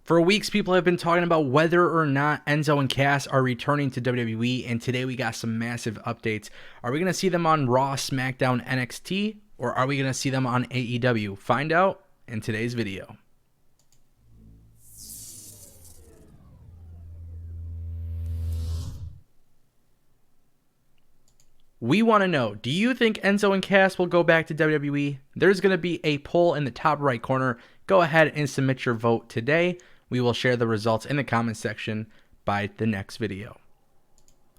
For weeks, people have been talking about whether or not Enzo and Cass are returning to WWE, and today we got some massive updates. Are we going to see them on Raw, SmackDown, NXT, or are we going to see them on AEW? Find out in today's video. We want to know, do you think Enzo and Cass will go back to WWE? There's going to be a poll in the top right corner. Go ahead and submit your vote today. We will share the results in the comment section by the next video.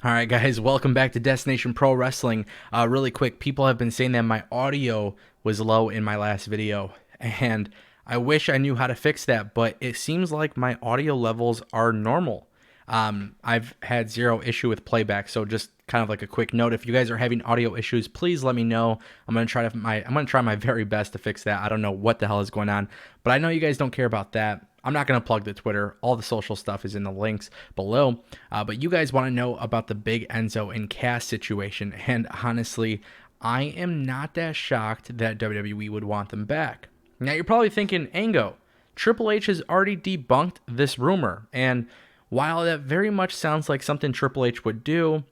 All right, guys, welcome back to Destination Pro Wrestling. Really quick, people have been saying that my audio was low in my last video, and I wish I knew how to fix that, but it seems like my audio levels are normal. I've had zero issue with playback, so just kind of like a quick note, if you guys are having audio issues, please let me know. I'm gonna try my very best to fix that. I don't know what the hell is going on, but I know you guys don't care about that. I'm not gonna plug the Twitter. All the social stuff is in the links below. But you guys want to know about the big Enzo and Cass situation, and honestly, I am not that shocked that WWE would want them back. Now you're probably thinking, Ango, Triple H has already debunked this rumor, and while that very much sounds like something Triple H would do,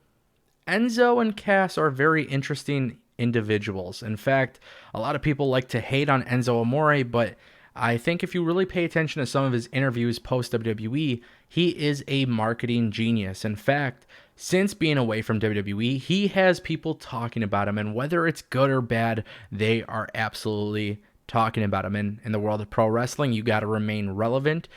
Enzo and Cass are very interesting individuals. In fact, a lot of people like to hate on Enzo Amore, but I think if you really pay attention to some of his interviews post-WWE, he is a marketing genius. In fact, since being away from WWE, he has people talking about him, and whether it's good or bad, they are absolutely talking about him. In the world of pro wrestling, you got to remain relevant.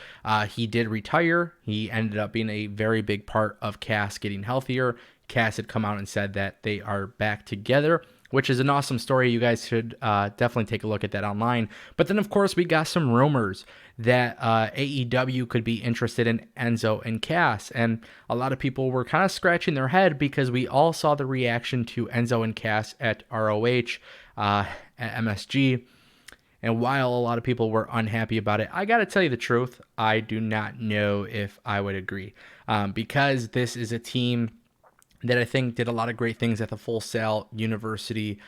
He did retire. He ended up being a very big part of Cass getting healthier. Cass had come out and said that they are back together, which is an awesome story. You guys should definitely take a look at that online. But then, of course, we got some rumors that AEW could be interested in Enzo and Cass. And a lot of people were kind of scratching their head because we all saw the reaction to Enzo and Cass at ROH, at MSG. And while a lot of people were unhappy about it, I got to tell you the truth, I do not know if I would agree. Because this is a team that I think did a lot of great things at the Full Sail University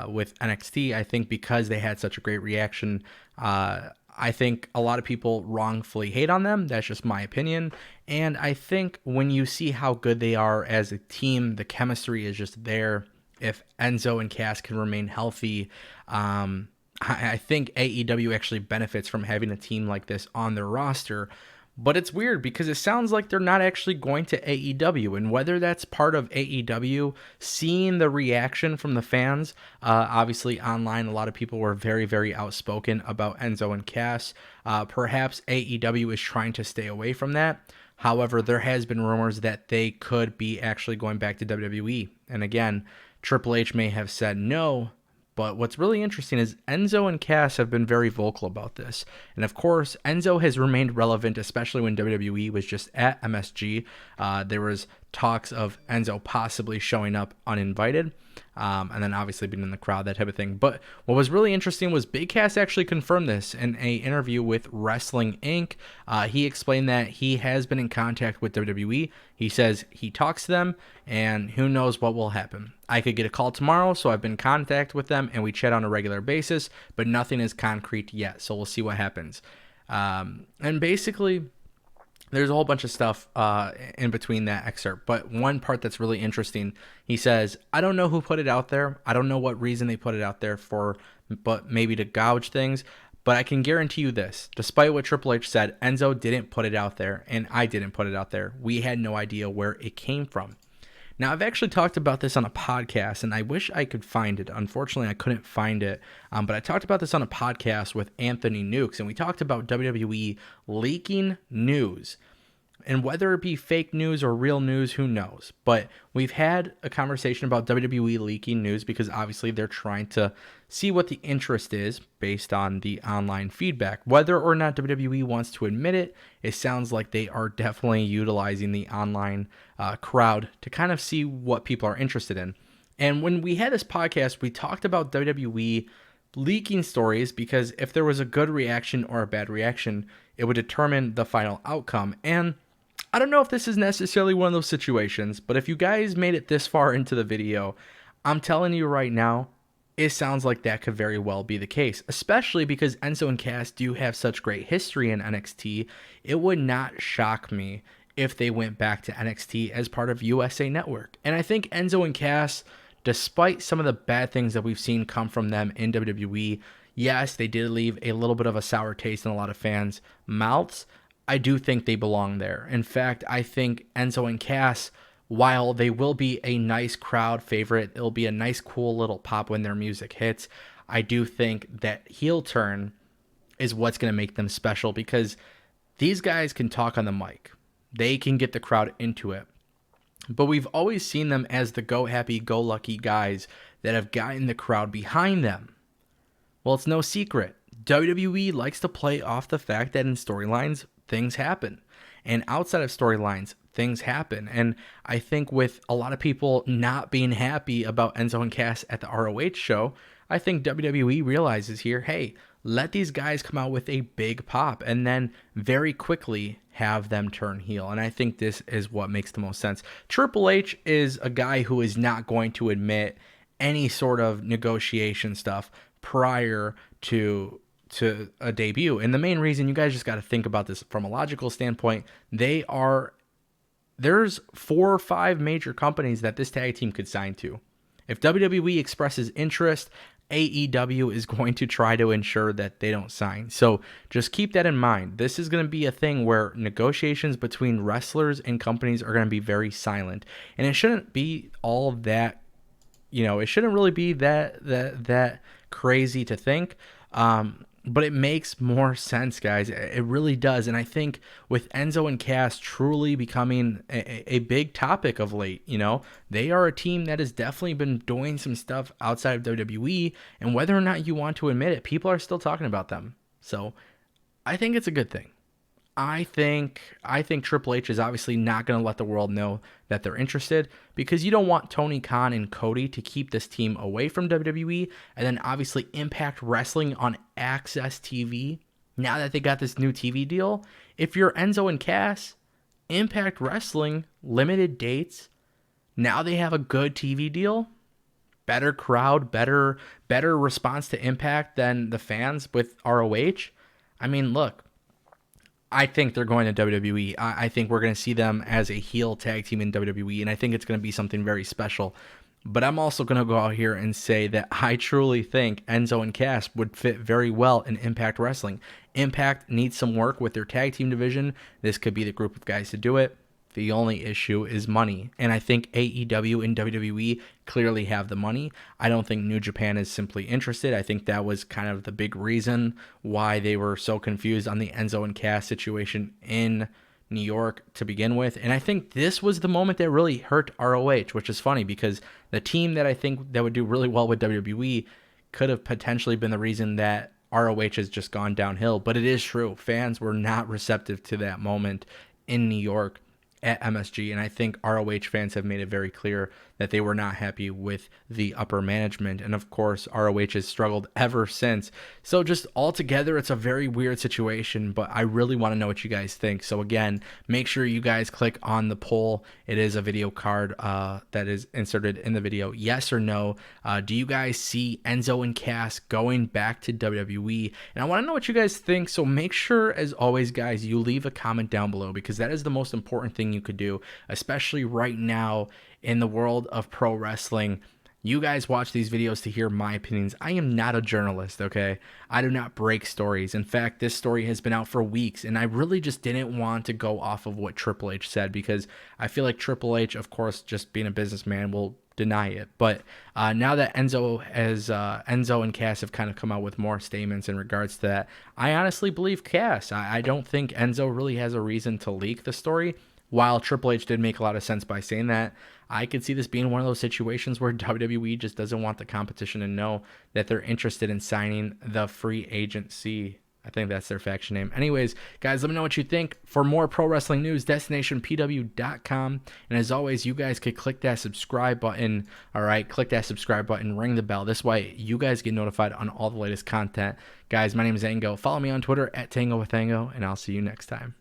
with NXT. I think because they had such a great reaction, I think a lot of people wrongfully hate on them. That's just my opinion. And I think when you see how good they are as a team, the chemistry is just there. If Enzo and Cass can remain healthy, I think AEW actually benefits from having a team like this on their roster. But it's weird because it sounds like they're not actually going to AEW, and whether that's part of AEW seeing the reaction from the fans, obviously online a lot of people were very, very outspoken about Enzo and Cass. Perhaps AEW is trying to stay away from that. However, there has been rumors that they could be actually going back to WWE. And again, Triple H may have said no. But what's really interesting is Enzo and Cass have been very vocal about this. And of course, Enzo has remained relevant, especially when WWE was just at MSG. There was talks of Enzo possibly showing up uninvited. And then obviously being in the crowd, that type of thing. But what was really interesting was Big Cass actually confirmed this in an interview with Wrestling Inc. He explained that he has been in contact with WWE. He says he talks to them, and who knows what will happen. I could get a call tomorrow, so I've been in contact with them, and we chat on a regular basis, but nothing is concrete yet, so we'll see what happens. And basically, there's a whole bunch of stuff in between that excerpt, but one part that's really interesting, he says, I don't know who put it out there. I don't know what reason they put it out there for, but maybe to gouge things. But I can guarantee you this, despite what Triple H said, Enzo didn't put it out there, and I didn't put it out there. We had no idea where it came from. Now, I've actually talked about this on a podcast, and I wish I could find it. Unfortunately, I couldn't find it, but I talked about this on a podcast with Anthony Nukes, and we talked about WWE leaking news. And whether it be fake news or real news, who knows? But we've had a conversation about WWE leaking news because obviously they're trying to see what the interest is based on the online feedback. Whether or not WWE wants to admit it, it sounds like they are definitely utilizing the online crowd to kind of see what people are interested in. And when we had this podcast, we talked about WWE leaking stories because if there was a good reaction or a bad reaction, it would determine the final outcome. And I don't know if this is necessarily one of those situations, but if you guys made it this far into the video, I'm telling you right now, it sounds like that could very well be the case, especially because Enzo and Cass do have such great history in NXT. It would not shock me if they went back to NXT as part of USA Network. And I think Enzo and Cass, despite some of the bad things that we've seen come from them in WWE, yes, they did leave a little bit of a sour taste in a lot of fans' mouths. I do think they belong there. In fact, I think Enzo and Cass, while they will be a nice crowd favorite, it'll be a nice, cool little pop when their music hits. I do think that heel turn is what's going to make them special because these guys can talk on the mic. They can get the crowd into it. But we've always seen them as the go happy, go lucky guys that have gotten the crowd behind them. Well, it's no secret. WWE likes to play off the fact that in storylines, things happen. And outside of storylines, things happen. And I think with a lot of people not being happy about Enzo and Cass at the ROH show, I think WWE realizes here, hey, let these guys come out with a big pop and then very quickly have them turn heel. And I think this is what makes the most sense. Triple H is a guy who is not going to admit any sort of negotiation stuff prior to a debut. And the main reason, you guys just got to think about this from a logical standpoint, there's 4 or 5 major companies that this tag team could sign to. If WWE expresses interest, AEW is going to try to ensure that they don't sign. So just keep that in mind. This is going to be a thing where negotiations between wrestlers and companies are going to be very silent. And it shouldn't be all that, it shouldn't really be that crazy to think. But it makes more sense, guys. It really does. And I think with Enzo and Cass truly becoming a big topic of late, they are a team that has definitely been doing some stuff outside of WWE. And whether or not you want to admit it, people are still talking about them. So I think it's a good thing. I think Triple H is obviously not going to let the world know that they're interested because you don't want Tony Khan and Cody to keep this team away from WWE and then obviously Impact Wrestling on Access TV. Now that they got this new TV deal, if you're Enzo and Cass, Impact Wrestling, limited dates, now they have a good TV deal, better crowd, better response to Impact than the fans with ROH. I mean, look, I think they're going to WWE. I think we're going to see them as a heel tag team in WWE, and I think it's going to be something very special. But I'm also going to go out here and say that I truly think Enzo and Cass would fit very well in Impact Wrestling. Impact needs some work with their tag team division. This could be the group of guys to do it. The only issue is money. And I think AEW and WWE clearly have the money. I don't think New Japan is simply interested. I think that was kind of the big reason why they were so confused on the Enzo and Cass situation in New York to begin with. And I think this was the moment that really hurt ROH, which is funny because the team that I think that would do really well with WWE could have potentially been the reason that ROH has just gone downhill. But it is true. Fans were not receptive to that moment in New York at MSG, and I think ROH fans have made it very clear that they were not happy with the upper management, and of course ROH has struggled ever since. So just altogether, it's a very weird situation, but I really want to know what you guys think. So again, make sure you guys click on the poll. It is a video card that is inserted in the video. Yes or no? Do you guys see Enzo and Cass going back to WWE? And I want to know what you guys think, so make sure, as always, guys, you leave a comment down below because that is the most important thing you could do, especially right now in the world of pro wrestling. You guys watch these videos to hear my opinions. I am not a journalist, okay? I do not break stories. In fact, this story has been out for weeks, and I really just didn't want to go off of what Triple H said because I feel like Triple H, of course, just being a businessman, will deny it. But now that Enzo and Cass have kind of come out with more statements in regards to that, I honestly believe Cass. I don't think Enzo really has a reason to leak the story. While Triple H did make a lot of sense by saying that, I could see this being one of those situations where WWE just doesn't want the competition to know that they're interested in signing the free agency. I think that's their faction name. Anyways, guys, let me know what you think. For more pro wrestling news, destinationpw.com. And as always, you guys could click that subscribe button. All right, click that subscribe button, ring the bell. This way, you guys get notified on all the latest content. Guys, my name is Ango. Follow me on Twitter at Tango with Ango, and I'll see you next time.